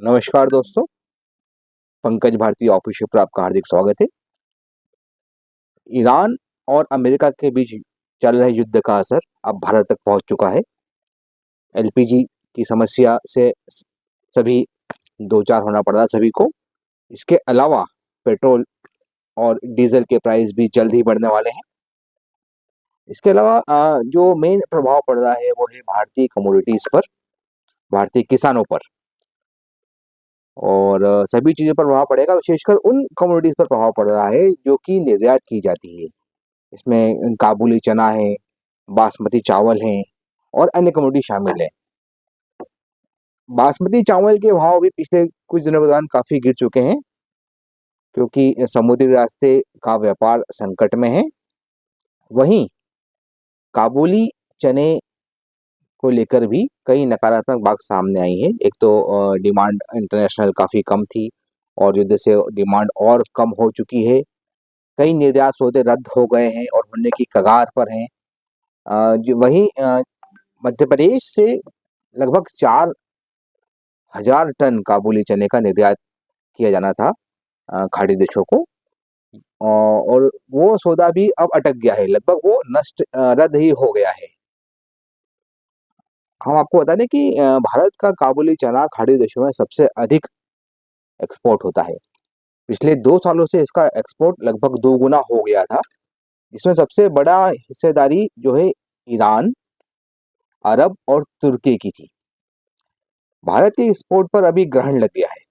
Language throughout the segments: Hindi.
नमस्कार दोस्तों, पंकज भारती ऑफिशियल पर आपका हार्दिक स्वागत है। ईरान और अमेरिका के बीच चल रहे युद्ध का असर अब भारत तक पहुंच चुका है। एलपीजी की समस्या से सभी दो चार होना पड़ रहा है सभी को। इसके अलावा पेट्रोल और डीजल के प्राइस भी जल्द ही बढ़ने वाले हैं। इसके अलावा जो मेन प्रभाव पड़ रहा है वो है भारतीय कमोडिटीज पर, भारतीय किसानों पर, और सभी चीज़ों पर प्रभाव पड़ेगा। विशेषकर उन कमोडिटीज पर प्रभाव पड़ रहा है जो कि निर्यात की जाती है। इसमें काबुली चना है, बासमती चावल हैं और अन्य कमोडिटी शामिल हैं। बासमती चावल के भाव भी पिछले कुछ दिनों के दौरान काफ़ी गिर चुके हैं, क्योंकि समुद्री रास्ते का व्यापार संकट में है। वहीं काबुली चने को लेकर भी कई नकारात्मक बात सामने आई है। एक तो डिमांड इंटरनेशनल काफ़ी कम थी और युद्ध से डिमांड और कम हो चुकी है। कई निर्यात सौदे रद्द हो गए हैं और होने की कगार पर हैं। वहीं मध्य प्रदेश से लगभग 4,000 टन काबुली चने का निर्यात किया जाना था खाड़ी देशों को, और वो सौदा भी अब अटक गया है, लगभग वो रद्द ही हो गया है। हम आपको बता दें कि भारत का काबुली चना खाड़ी देशों में सबसे अधिक एक्सपोर्ट होता है। पिछले 2 सालों से इसका एक्सपोर्ट लगभग 2 गुना हो गया था। इसमें सबसे बड़ा हिस्सेदारी जो है ईरान, अरब और तुर्की की थी। भारत के एक्सपोर्ट पर अभी ग्रहण लग गया है,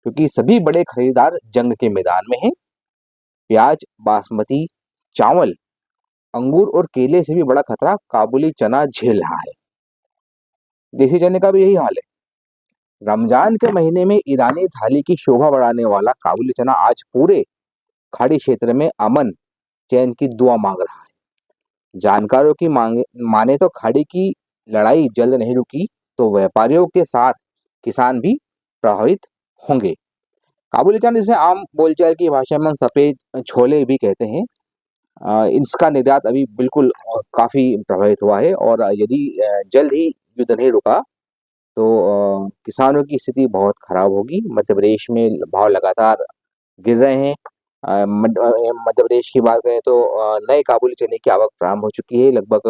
क्योंकि सभी बड़े खरीदार जंग के मैदान में हैं। प्याज, बासमती चावल, अंगूर और केले से भी बड़ा खतरा काबुली चना झेल रहा है। देसी चने का भी यही हाल है। रमजान के महीने में ईरानी थाली की शोभा बढ़ाने वाला काबुली चना आज पूरे खाड़ी क्षेत्र में अमन चैन की दुआ मांग रहा है। जानकारों की माने तो खाड़ी की लड़ाई जल्द नहीं रुकी तो व्यापारियों के साथ किसान भी प्रभावित होंगे। काबुली चना, जिसे आम बोलचाल की भाषा में सफेद छोले भी कहते हैं, इसका निर्यात अभी बिल्कुल काफी प्रभावित हुआ है, और यदि जल्द ही युद्ध नहीं रुका तो किसानों की स्थिति बहुत खराब होगी। मध्य प्रदेश में भाव लगातार गिर रहे हैं। मध्य प्रदेश की बात करें तो नए काबुली चने की आवक प्रारंभ हो चुकी है। लगभग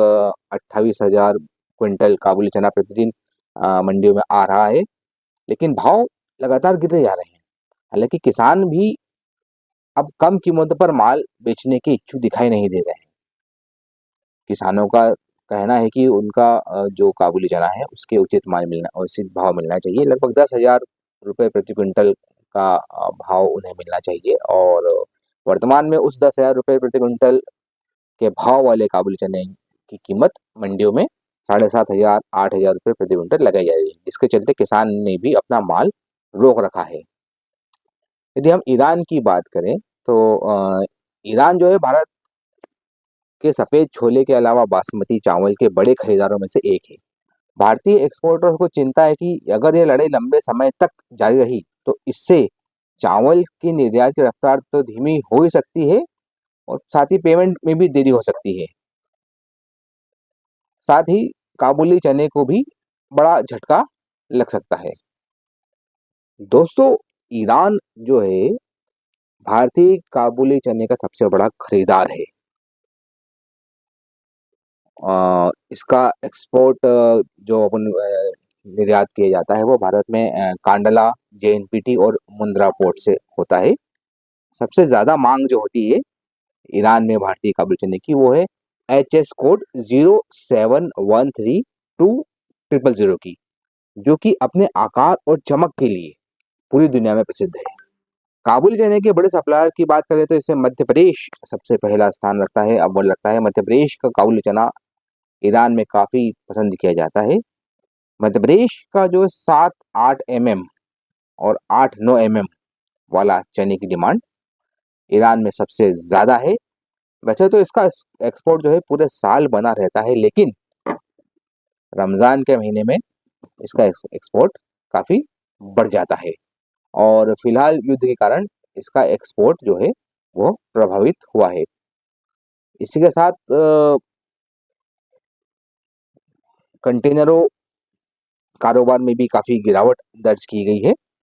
28,000 क्विंटल काबुली चना प्रतिदिन मंडियों में आ रहा है, लेकिन भाव लगातार गिरते जा रहे हैं। हालांकि किसान भी अब कम कीमतों पर माल बेचने के इच्छुक दिखाई नहीं दे रहे हैं। किसानों का कहना है कि उनका जो काबुली चना है उसके उचित भाव मिलना चाहिए। लगभग 10,000 रुपये प्रति क्विंटल का भाव उन्हें मिलना चाहिए, और वर्तमान में उस 10,000 रुपये प्रति क्विंटल के भाव वाले काबुली चने की कीमत मंडियों में 7,500 8,000 रुपये प्रति क्विंटल लगाई जा रही है, जिसके चलते किसान ने भी अपना माल रोक रखा है। यदि हम ईरान की बात करें तो ईरान जो है भारत के सफेद छोले के अलावा बासमती चावल के बड़े खरीदारों में से एक है। भारतीय एक्सपोर्टर्स को चिंता है कि अगर ये लड़ाई लंबे समय तक जारी रही तो इससे चावल की निर्यात की रफ्तार तो धीमी हो ही सकती है, और साथ ही पेमेंट में भी देरी हो सकती है। साथ ही काबुली चने को भी बड़ा झटका लग सकता है। दोस्तों, ईरान जो है भारतीय काबुली चने का सबसे बड़ा खरीदार है। इसका एक्सपोर्ट जो अपन निर्यात किया जाता है वो भारत में कांडला, जेएनपीटी और मुंद्रा पोर्ट से होता है। सबसे ज़्यादा मांग जो होती है ईरान में भारतीय काबुली चने की वो है HS कोड 07132000 की, जो कि अपने आकार और चमक के लिए पूरी दुनिया में प्रसिद्ध है। काबुली चने के बड़े सप्लायर की बात करें तो इससे मध्य प्रदेश सबसे पहला स्थान रखता है। अव्वल रखता है। मध्य प्रदेश का काबुली चना ईरान में काफ़ी पसंद किया जाता है। मध्य प्रदेश का जो 7-8 mm और 8-9 mm वाला चने की डिमांड ईरान में सबसे ज़्यादा है। वैसे तो इसका एक्सपोर्ट जो है पूरे साल बना रहता है, लेकिन रमज़ान के महीने में इसका एक्सपोर्ट काफ़ी बढ़ जाता है, और फिलहाल युद्ध के कारण इसका एक्सपोर्ट जो है वो प्रभावित हुआ है। इसी के साथ, कंटेनरों कारोबार में भी काफ़ी गिरावट दर्ज की गई है।